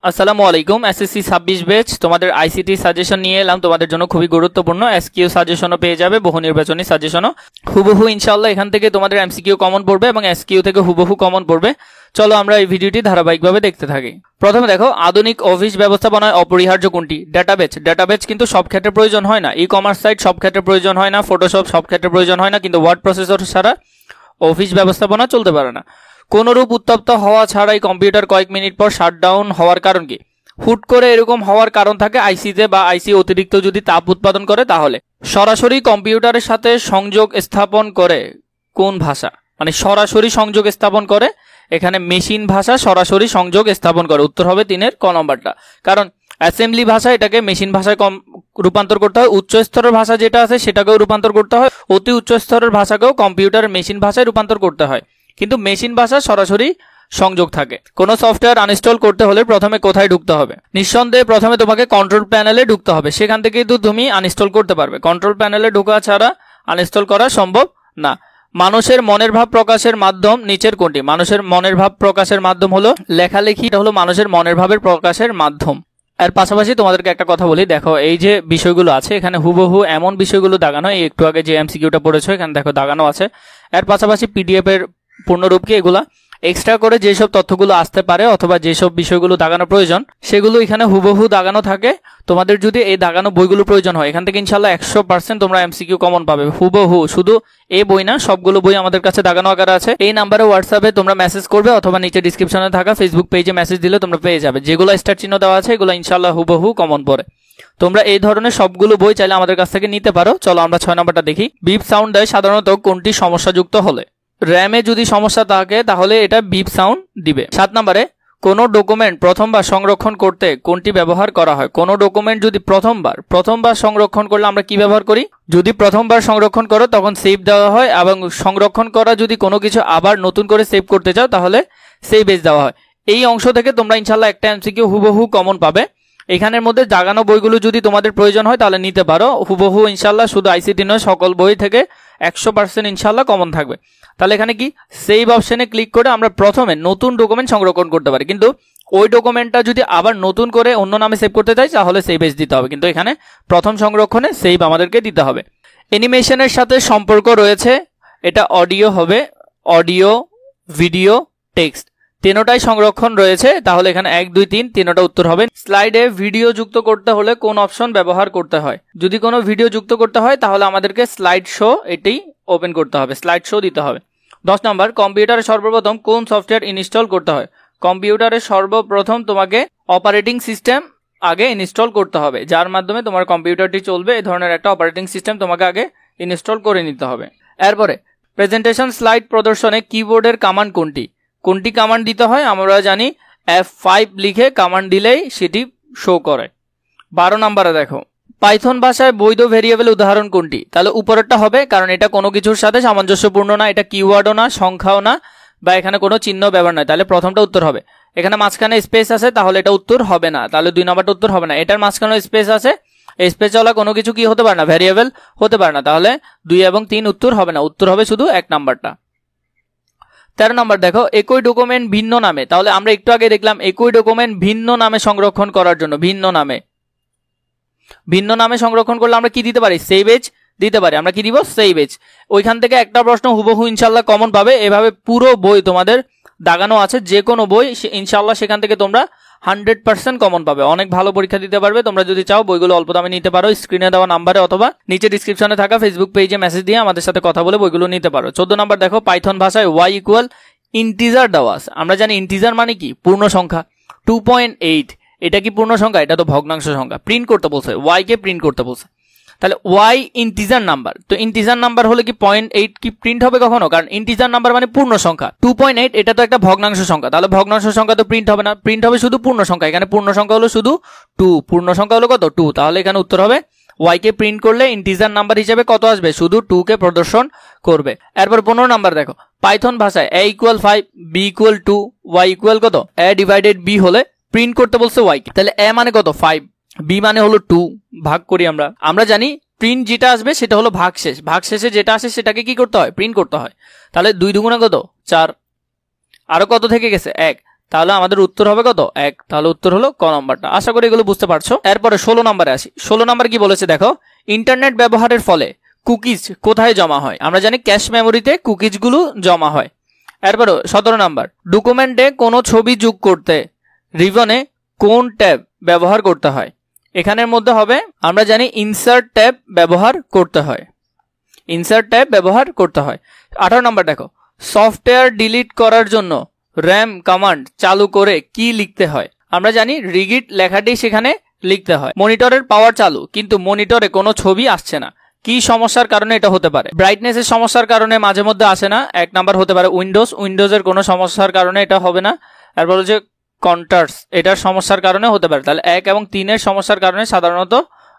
আসসালামু আলাইকুম। SSC 26 batch তোমাদের আইসিটি সাজেশন নিয়ে এলাম তোমাদের জন্য। খুবই গুরুত্বপূর্ণ এসকিউ সাজেশনও পেয়ে যাবে, বহু নির্বাচনী সাজেশনও হুবহু ইনশাআল্লাহ এখান থেকে তোমাদের এমসিকিউ কমন পড়বে এবং এসকিউ থেকে হুবহু কমন পড়বে। চলো আমরা এই ভিডিওটি ধারাবাহিকভাবে দেখতে থাকি। প্রথমে দেখো, আধুনিক অফিস ব্যবস্থাপনায় অপরিহার্য কোনটি? ডাটাবেজ। ডাটাবেজ কিন্তু সব ক্ষেত্রে প্রয়োজন হয় না, ই কমার্স সাইট সব ক্ষেত্রে প্রয়োজন হয় না, ফটোশপ সব ক্ষেত্রে প্রয়োজন হয় না, কিন্তু ওয়ার্ড প্রসেসর ছাড়া অফিস ব্যবস্থাপনা চলতে পারে না। কোনরূপ উত্তপ্ত হওয়া ছাড়াই কম্পিউটার কয়েক মিনিট পর শাটডাউন হওয়ার কারণ কি? হুট করে এরকম হওয়ার কারণ থাকে আইসিতে বা আইসি অতিরিক্ত যদি তাপ উৎপাদন করে তাহলে। সরাসরি কম্পিউটারের সাথে সংযোগ স্থাপন করে কোন ভাষা? মানে সরাসরি সংযোগ স্থাপন করে, এখানে মেশিন ভাষা সরাসরি সংযোগ স্থাপন করে। উত্তর হবে 3-এর ক নম্বরটা। কারণ অ্যাসেম্বলি ভাষা এটাকে মেশিন ভাষায় রূপান্তর করতে হয়, উচ্চ স্তরের ভাষা যেটা আছে সেটাকেও রূপান্তর করতে হয়, অতি উচ্চ স্তরের ভাষাকেও কম্পিউটার মেশিন ভাষায় রূপান্তর করতে হয়, কিন্তু মেশিন ভাষা সরাসরি সংযোগ থাকে। কোন সফটওয়্যার আনইনস্টল করতে হলে প্রথমে কোথায় ঢুকতে হবে? নিঃসন্দেহে প্রথমে তোমাকে কন্ট্রোল প্যানেলে ঢুকতে হবে, সেখান থেকেই তো তুমি আনইনস্টল করতে পারবে। কন্ট্রোল প্যানেলে ঢোকা ছাড়া আনইনস্টল করা সম্ভব না। মানুষের মনের ভাব প্রকাশের মাধ্যম নিচের কোনটি? মানুষের মনের ভাব প্রকাশের মাধ্যম হলো লেখালেখি, এটা হলো মানুষের মনের ভাবের প্রকাশের মাধ্যম। এর পাশাপাশি তোমাদেরকে একটা কথা বলি, দেখো এই যে বিষয়গুলো আছে এখানে হুবহু এমন বিষয়গুলো দাগানো, এই একটু আগে যে এমসিকিউটা পড়েছো এখানে দেখো দাগানো আছে। এর পাশাপাশি পিডিএফ এর পূর্ণরূপ কি, এগুলা এক্সট্রা করে যেসব তথ্যগুলো আসতে পারে অথবা যেসব বিষয়গুলো দাগানো প্রয়োজন সেগুলো এখানে হুবহু দাগানো থাকে। তোমাদের যদি এই দাগানো বইগুলো প্রয়োজন হয় এখান থেকে ইনশাল্লাহ 100% তোমরা এমসিকিউ কমন পাবে হুবহু। শুধু এই বই না, সবগুলো বই আমাদের কাছে দাগানো আকারে আছে। এই নাম্বারে হোয়াটসঅ্যাপে তোমরা মেসেজ করবে অথবা নিচে ডিসক্রিপশনে থাকা ফেসবুক পেজে মেসেজ দিলে তোমরা পেয়ে যাবে। যেগুলো স্টার চিহ্ন দেওয়া আছে এগুলো ইনশাল্লাহ হুবহু কমন পড়ে। তোমরা এই ধরনের সবগুলো বই চাইলে আমাদের কাছ থেকে নিতে পারো। চলো আমরা 6 নম্বরটা দেখি। বিপ সাউন্ড দেয় সাধারণত কোনটি সমস্যাযুক্ত হলে? র্যামে যদি সমস্যা থাকে তাহলে এটা বিপ সাউন্ড দিবে। 7 নম্বরে, কোনো ডকুমেন্ট প্রথমবার সংরক্ষণ করতে কোনটি ব্যবহার করা হয়? কোনো ডকুমেন্ট যদি প্রথমবার সংরক্ষণ করলে আমরা কি ব্যবহার করি? যদি প্রথমবার সংরক্ষণ করো তখন সেভ দেওয়া হয়, এবং সংরক্ষণ করা যদি কোনো কিছু আবার নতুন করে সেভ করতে চাও তাহলে সেভ এজ দেওয়া হয়। এই অংশ থেকে তোমরা ইনশাল্লাহ একটা এমসিকিউ হুবহু কমন পাবে। এখানের মধ্যে দাগানো বইগুলো যদি তোমাদের প্রয়োজন হয় তাহলে নিতে পারো হুবহু ইনশাল্লাহ। শুধু আইসিটি নয়, সকল বই থেকে 100% ইনশাল্লাহ কমন থাকবে। তাহলে এখানে কি সেভ অপশনে ক্লিক করে আমরা প্রথমে নতুন ডকুমেন্ট সংরক্ষণ করতে পারি, কিন্তু ওই ডকুমেন্টটা যদি আবার নতুন করে অন্য নামে সেভ করতে চাই তাহলে সেভ এজ দিতে হবে, কিন্তু এখানে প্রথম সংরক্ষণে সেভ আমাদেরকে দিতে হবে। অ্যানিমেশনের সাথে সম্পর্ক রয়েছে, এটা অডিও হবে, অডিও, ভিডিও, টেক্সট তিনটাই সংরক্ষণ রয়েছে। তাহলে এখানে 1, 2, 3 তিনটা উত্তর হবে। স্লাইডে ভিডিও যুক্ত করতে হলে কোন অপশন ব্যবহার করতে হয়? যদি কোনো ভিডিও যুক্ত করতে হয় তাহলে আমাদেরকে স্লাইড শো এটি ওপেন করতে হবে, স্লাইড শো দিতে হবে। 10 নম্বর, কম্পিউটারে সর্বপ্রথম কোন সফটওয়্যার ইনস্টল করতে হয়? কম্পিউটারে সর্বপ্রথম তোমাকে অপারেটিং সিস্টেম আগে ইনস্টল করতে হবে, যার মাধ্যমে তোমার কম্পিউটারটি চলবে। এই ধরনের একটা অপারেটিং সিস্টেম তোমাকে আগে ইনস্টল করে নিতে হবে। এরপরে প্রেজেন্টেশন স্লাইড প্রদর্শনে কিবোর্ডের কমান্ড কোনটি? কোনটি কমান্ড দিতে হয়? আমরা জানি F5 লিখে কমান্ড দিলেই সেটি শো করে। 12 নম্বরে দেখো, পাইথন ভাষায় বৈধ ভেরিয়েবল উদাহরণ কোনটি? তাহলে উপরেরটা হবে, কারণ এটা কোনো কিছুর সাথে সামঞ্জস্যপূর্ণ না, এটা কিওয়ার্ডও না, সংখ্যাও না, বা এখানে কোনো চিহ্ন ব্যবহার নয়, তাহলে প্রথমটা উত্তর হবে। এখানে মাঝখানে স্পেস আছে তাহলে এটা উত্তর হবে না, তাহলে 2 নম্বরটা উত্তর হবে না। এটার মাঝখানে স্পেস আছে, স্পেস ওয়ালা কোনো কিছু কি হতে পারে না, ভেরিয়েবল হতে পারে না, তাহলে 2 এবং 3 উত্তর হবে না, উত্তর হবে শুধু 1 নম্বরটা। 13 নম্বর দেখো, একই ডকুমেন্ট ভিন্ন নামে, তাহলে আমরা একটু আগে দেখলাম একই ডকুমেন্ট ভিন্ন নামে সংরক্ষণ করার জন্য ভিন্ন নামে সংরক্ষণ করলে আমরা কি দিতে পারি? সেভ এজ দিতে পারি। আমরা কি দিব? Save age. ওইখান থেকে একটা প্রশ্ন হুবহু ইনশাল্লাহ কমন পাবে। এভাবে পুরো বই তোমাদের দাগানো আছে, যে কোনো বই ইনশাল্লাহ সেখান থেকে তোমরা 100% কমন পাবে। অনেক ভালো পরীক্ষা দিতে পারবে। তোমরা যদি চাও বইগুলো অল্প দামে নিতে পারো, স্ক্রিনে দেওয়া নাম্বারে অথবা নিচে ডিসক্রিপশনে থাকা ফেসবুক পেজে মেসেজ দিয়ে আমাদের সাথে কথা বলে বইগুলো নিতে পারো। 14 নম্বর দেখো, পাইথন ভাষায় y ইকুয়াল ইন্টিজার দেওয়া আছে। আমরা জানি ইন্টিজার মানে কি? পূর্ণ সংখ্যা। 2.8 এটা কি পূর্ণ সংখ্যা? এটা তো ভগ্নাংশ সংখ্যা। প্রিন্ট করতে বলছে, y কে প্রিন্ট করতে বলছে, তাহলে y ইন্টিজার নাম্বার। তো ইন্টিজার নাম্বার হলে কি 0.8 কি প্রিন্ট হবে কখনো? কারণ ইন্টিজার নাম্বার মানে পূর্ণ সংখ্যা। 2.8 এটা তো একটা ভগ্নাংশ সংখ্যা, তাহলে ভগ্নাংশ সংখ্যা তো প্রিন্ট হবে না, প্রিন্ট হবে শুধু পূর্ণ সংখ্যা। এখানে পূর্ণ সংখ্যা হলো শুধু 2, পূর্ণ সংখ্যা হলো কত? 2, তাহলে এখানে উত্তর হবে y কে প্রিন্ট করলে ইন্টিজার নাম্বার হিসেবে কত আসবে? শুধু 2 কে প্রদর্শন করবে। এরপর 15 নাম্বার দেখো, পাইথন ভাষায় a equal 5, b equal 2, y equal কত? a ডিভাইডেড b হলে প্রিন্ট করতে বলছে y কে, তাহলে a মানে কত? 5, b মানে হলো 2, ভাগ করি আমরা জানি প্রিন্ট যেটা আসবে সেটা হলো ভাগশেষ, ভাগশেষে যেটা আসে সেটাকে কি করতে হয়? প্রিন্ট করতে হয়। তাহলে 2 দুগুণে কত? 4, আরো কত থেকে গেছে? 1, তাহলে আমাদের উত্তর হবে কত 1, তাহলে উত্তর হলো ক নম্বরটা। আশা করি এগুলো বুঝতে পারছো। এরপরে 16 নম্বরে আসি। 16 নম্বর কি বলেছে দেখো, ইন্টারনেট ব্যবহারের ফলে কুকিজ কোথায় জমা হয়? আমরা জানি ক্যাশ মেমোরিতে কুকিজগুলো জমা হয়। এরপরে 17 নম্বর, ডকুমেন্টে কোনো ছবি যোগ করতে রিবনে কোন ট্যাব ব্যবহার করতে হয়? এখানের মধ্যে হবে আমরা জানি ইনসার্ট ট্যাব ব্যবহার করতে হয়, ইনসার্ট ট্যাব ব্যবহার করতে হয়। 18 নম্বর দেখো, সফটওয়্যার ডিলিট করার জন্য র্যাম কমান্ড চালু করে কি লিখতে হয়? আমরা জানি রিগিট লেখাটি সেখানে লিখতে হয়। মনিটরের পাওয়ার চালু, কিন্তু মনিটরে কোনো ছবি আসছে না, কি সমস্যার কারণে এটা হতে পারে? ব্রাইটনেসের সমস্যার কারণে মাঝে মধ্যে আসে না, 1 নাম্বার হতে পারে উইন্ডোজের কোনো সমস্যার কারণে এটা হবে না। এরপর হচ্ছে কন্ট্রাস্ট, এটার সমস্যার কারণে হতে পারে। তাহলে 1 এবং 3 এর সমস্যার কারণে সাধারণত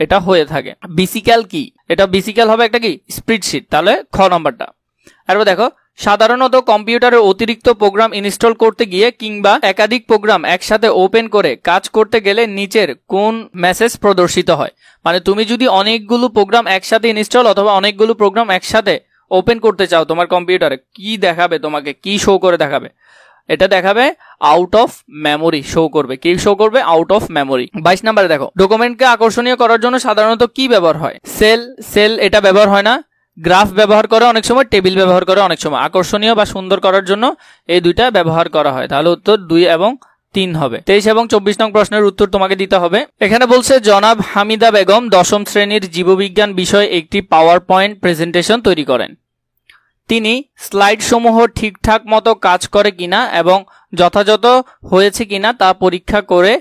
এটা হয়ে থাকে। বেসিক্যাল কি? এটা বেসিক্যাল হবে একটা কি স্প্রেডশিট, তাহলে খ নম্বরটা। এরপর দেখো, সাধারণত কম্পিউটারের অতিরিক্ত প্রোগ্রাম ইনস্টল করতে গিয়ে কিংবা একাধিক প্রোগ্রাম একসাথে ওপেন করে কাজ করতে গেলে নিচের কোন মেসেজ প্রদর্শিত হয়? মানে তুমি যদি অনেকগুলো প্রোগ্রাম একসাথে ইনস্টল অথবা অনেকগুলো প্রোগ্রাম একসাথে ওপেন করতে চাও তোমার কম্পিউটারে, কি দেখাবে তোমাকে? কি শো করে দেখাবে? এটা দেখাবে আউট অফ মেমোরি শো করবে। কি শো করবে? Out of memory. 22 নম্বরে দেখো, ডকুমেন্টকে আকর্ষণীয় করার জন্য সাধারণত কি ব্যবহার হয়? সেল এটা ব্যবহার হয় না। গ্রাফ ব্যবহার করে অনেক সময়, টেবিল ব্যবহার করে অনেক সময়। আকর্ষণীয় বা সুন্দর করার জন্য এই দুইটা ব্যবহার করা হয়। তাহলে উত্তর 2 এবং 3 হবে। 23 এবং 24 নং প্রশ্নের উত্তর তোমাকে দিতে হবে। এখানে বলছে জনাব হামিদা বেগম 10ম শ্রেণীর জীববিজ্ঞান বিষয়ে একটি পাওয়ার পয়েন্ট প্রেজেন্টেশন তৈরি করেন। তিনি স্লাইড সমূহ ঠিকঠাক মতো কাজ করে কিনা এবং যথাযথ হয়েছে কিনা তা পরীক্ষা করে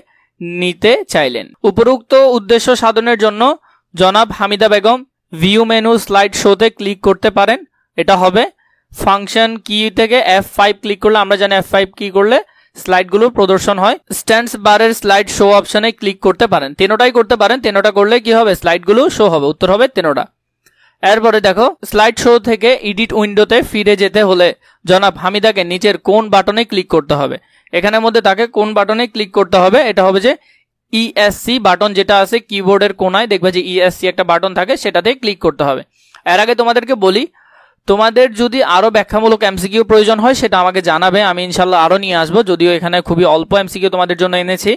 নিতে চাইলেন। উপরোক্ত উদ্দেশ্য সাধনের জন্য জনাব Hamida Begum view menu slide শোতে ক্লিক করতে পারেন। এটা হবে ফাংশন কি থেকে F5 ক্লিক করলে, আমরা জানি F5 কি করলে স্লাইডগুলো প্রদর্শন হয়। স্ট্যান্ডস বারের স্লাইড শো অপশনে ক্লিক করতে পারেন। তেনোটাই করতে পারেন, তেনোটা করলে কি হবে? স্লাইডগুলো শো হবে। উত্তর হবে তেনোটা। এরপরে দেখো, স্লাইড শো থেকে এডিট উইন্ডোতে ফিরে যেতে হলে জনাব হামিদাকে নিচের কোন বাটনে ক্লিক করতে হবে? এখানের মধ্যে তাকে কোন বাটনে ক্লিক করতে হবে? এটা হবে যে ESC বাটন যেটা আছে কিবোর্ডের কোনায়, দেখবে যে ESC একটা বাটন থাকে, সেটাতে ক্লিক করতে হবে। এর আগে তোমাদেরকে বলি, তোমাদের যদি আরো ব্যাখ্যামূলক এমসিকিউ প্রয়োজন হয় সেটা আমাকে জানাবে, আমি ইনশাল্লাহ আরো নিয়ে আসবো। যদিও এখানে খুবই অল্প এমসিকিউ তোমাদের জন্য এনেছি।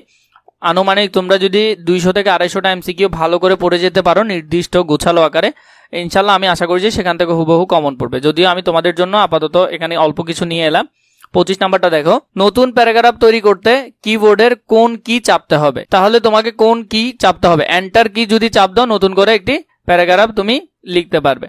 আনুমানিক তোমরা যদি 200 থেকে 250টা এমসিকিউ ভালো করে পড়ে যেতে পারো নির্দিষ্ট গোছালো আকারে, ইনশাল্লাহ আমি আশা করি যে সেখান থেকে হুবহু কমন পড়বে। যদিও আমি তোমাদের জন্য আপাতত এখানে অল্প কিছু নিয়ে এলাম। 25 নাম্বারটা দেখো, নতুন প্যারাগ্রাফ তৈরি করতে কিবোর্ডের কোন কি চাপতে হবে? তাহলে তোমাকে কোন কি চাপতে হবে? এন্টার কি যদি চাপ দাও, নতুন করে একটি প্যারাগ্রাফ তুমি লিখতে পারবে।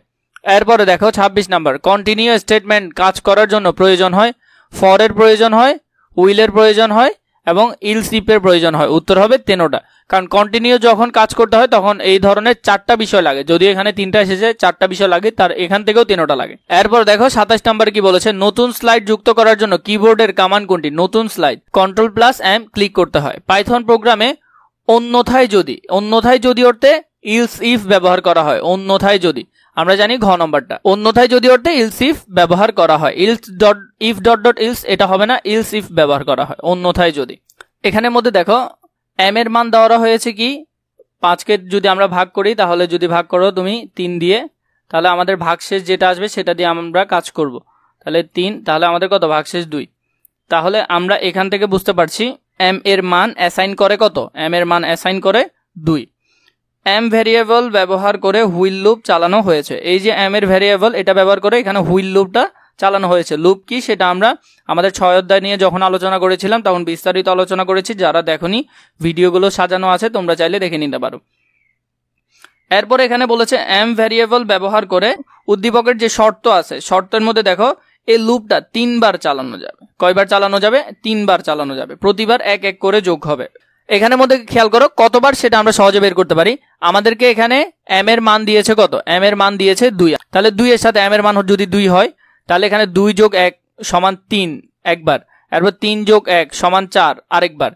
এরপরে দেখো 26 নাম্বার, কন্টিনিউ স্টেটমেন্ট কাজ করার জন্য প্রয়োজন হয় ফর এর প্রয়োজন হয়, উইলের প্রয়োজন হয় এবং ইলস ইফের প্রয়োজন হয়। উত্তর হবে তেনোটা। কারণ কন্টিনিউ যখন কাজ করতে হয় তখন এই ধরনের 4টা বিষয় লাগে, যদিও এখানে 3টা এসেছে, 4টা বিষয় লাগে, তার এখান থেকেও তেনোটা লাগে। এরপর দেখো 27 নাম্বার কি বলেছে, নতুন স্লাইড যুক্ত করার জন্য কিবোর্ডের কমান্ড কোনটি? নতুন স্লাইড Ctrl+M ক্লিক করতে হয়। পাইথন প্রোগ্রামে অন্যথায় যদি অর্থে ইলস ইফ ব্যবহার করা হয়। অন্যথায় যদি, আমরা জানি ঘ নম্বরটা, অন্যথায় যদি অর্থে ইলস ইফ ব্যবহার করা হয়। ইলস এটা হবে না, ইলস ইফ ব্যবহার করা হয় অন্যথায় যদি। এখানের মধ্যে দেখো এম এর মান দেওয়া হয়েছে কি 5কে যদি আমরা ভাগ করি, তাহলে যদি ভাগ করো তুমি 3 দিয়ে, তাহলে আমাদের ভাগশেষ যেটা আসবে সেটা দিয়ে আমরা কাজ করব। তাহলে 3, তাহলে আমাদের কত? ভাগশেষ 2। তাহলে আমরা এখান থেকে বুঝতে পারছি এম এর মান অ্যাসাইন করে কত? এম এর মান অ্যাসাইন করে 2। এম ভ্যারিয়েবল ব্যবহার করে হুইল লুপ চালানো হয়েছে। এই যে এম এর ভ্যারিয়েবল, এটা ব্যবহার করে এখানে হুইল লুপটা চালানো হয়েছে। লুপ কি সেটা আমরা আমাদের 6 অধ্যায় নিয়ে যখন আলোচনা করেছিলাম তখন বিস্তারিত আলোচনা করেছি। যারা দেখোনি ভিডিওগুলো সাজানো আছে, তোমরা চাইলে দেখে নিতে পারো। এরপর এখানে বলেছে এম ভ্যারিয়েবল ব্যবহার করে উদ্দীপকের যে শর্ত আছে, শর্তের মধ্যে দেখো এই লুপটা 3 বার চালানো যাবে। কয়বার চালানো যাবে? 3 বার চালানো যাবে। প্রতিবার 1 1 করে যোগ হবে। এখানের মধ্যে খেয়াল করো কতবার সেটা আমরা সহজে বের করতে পারি। আমাদেরকে এখানে এম এর মান দিয়েছে কত? এম এর মান দিয়েছে 2। তাহলে 2 এর সাথে এম এর মান যদি 2 হয়, তাহলে এখানে 2 যোগ 1 সমান 3 একবার। এরপর 3 যোগ 1 সমান 4 আরেকবার।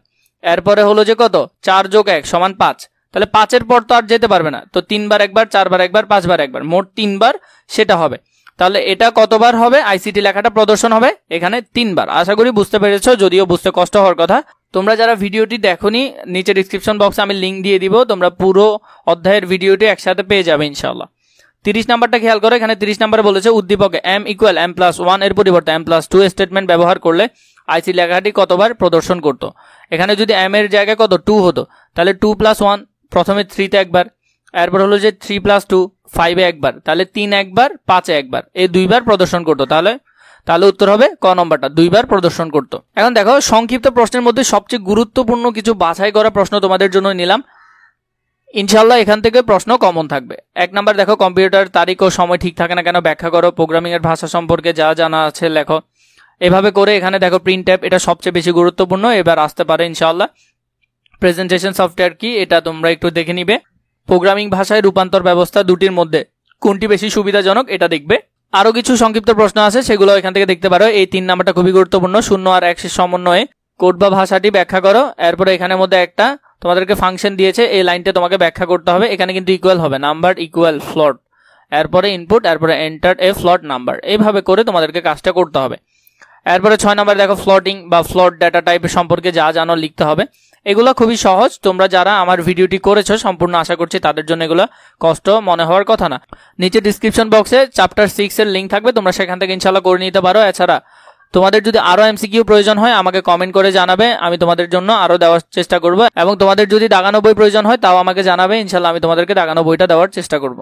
এরপরে হলো যে কত? 4 যোগ 1 সমান 5। তাহলে 5 এর পর তো আর যেতে পারবে না, তো 3 বার একবার, 4 বার একবার, 5 বার একবার, মোট 3 বার সেটা হবে। তাহলে এটা কতবার হবে? আইসিটি লেখাটা প্রদর্শন হবে এখানে 3 বার। আশা করি বুঝতে পেরেছো, যদিও বুঝতে কষ্ট হওয়ার কথা। তোমরা যারা ভিডিওটি দেখোনি, নিচে ডিসক্রিপশন বক্সে আমি লিংক দিয়ে দিব, তোমরা পুরো অধ্যায়ের ভিডিওটি একসাথে পেয়ে যাবে ইনশাআল্লাহ। 30 নাম্বারটা খেয়াল করো, এখানে 30 নাম্বারে বলেছে উদ্দীপকে m = m+1 এর পরিবর্তে m+2 স্টেটমেন্ট ব্যবহার করলে আইসি লেখাটি কতবার প্রদর্শন করতো। এখানে যদি এম এর জায়গায় কত 2 হতো, তাহলে 2 + 1 প্রথমে 3-তে একবার, এরপর হলো যে 3 + 2 5-এ একবার, তাহলে 3 একবার, 5-এ একবার, এই 2বার প্রদর্শন করতো। তাহলে উত্তর হবে ক নম্বরটা, 2বার প্রদর্শন করতো। এখন দেখো সংক্ষিপ্ত প্রশ্নের মধ্যে সবচেয়ে গুরুত্বপূর্ণ কিছু বাছাই করা প্রশ্ন তোমাদের জন্য নিলাম, ইনশাল্লাহ এখান থেকে প্রশ্ন কমন থাকবে। 1 নাম্বার দেখো, কম্পিউটার তারিখ ও সময় ঠিক থাকে না কেন ব্যাখ্যা করো। প্রোগ্রামিং এর ভাষা সম্পর্কে যা জানা আছে লেখো। এভাবে করে এখানে দেখো প্রিন্ট ট্যাব, এটা সবচেয়ে বেশি গুরুত্বপূর্ণ, এবার আসতে পারে ইনশাআল্লাহ। প্রেজেন্টেশন সফটওয়্যার কি, এটা তোমরা একটু দেখে নিবে। প্রোগ্রামিং ভাষায় রূপান্তর ব্যবস্থা দুটির মধ্যে কোনটি বেশি সুবিধাজনক, এটা দেখবে। আরো কিছু সংক্ষিপ্ত প্রশ্ন আছে, সেগুলো এখান থেকে দেখতে পারো। এই 3 নাম্বারটা খুবই গুরুত্বপূর্ণ, 0 আর 1 এর সমন্বয়ে কোড বা ভাষাটি ব্যাখ্যা করো। এরপরে এখানের মধ্যে একটা তোমাদেরকে ফাংশন দিয়েছে, এই লাইনটা তোমাকে ব্যাখ্যা করতে হবে। এখানে কিন্তু ইকুয়াল হবে, নাম্বার ইকুয়াল ফ্লোট, এরপরে ইনপুট, এরপরে এন্টার এ ফ্লোট নাম্বার, এইভাবে করে তোমাদেরকে কাজটা করতে হবে। এরপরে 6 নাম্বার দেখো, ফ্লোটিং বা ফ্লোট ডেটা টাইপ সম্পর্কে যা জানো লিখতে হবে। এগুলো খুবই সহজ, তোমরা যারা আমার ভিডিওটি করেছো সম্পূর্ণ আশা করছি তাদের জন্য এগুলো কষ্ট মনে হওয়ার কথা না। নিচে ডিসক্রিপশন বক্সে চ্যাপ্টার 6 এর লিঙ্ক থাকবে, তোমরা সেখান থেকে ইনশাআল্লাহ করে নিতে পারো। এছাড়া তোমাদের যদি আরো এমসিকিউ প্রয়োজন হয় আমাকে কমেন্ট করে জানাবে, আমি তোমাদের জন্য আরো দেওয়ার চেষ্টা করব। এবং তোমাদের যদি দাগানো বই প্রয়োজন হয় তাও আমাকে জানাবে, ইনশাআল্লাহ আমি তোমাদেরকে দাগানো বইটা দেওয়ার চেষ্টা করব।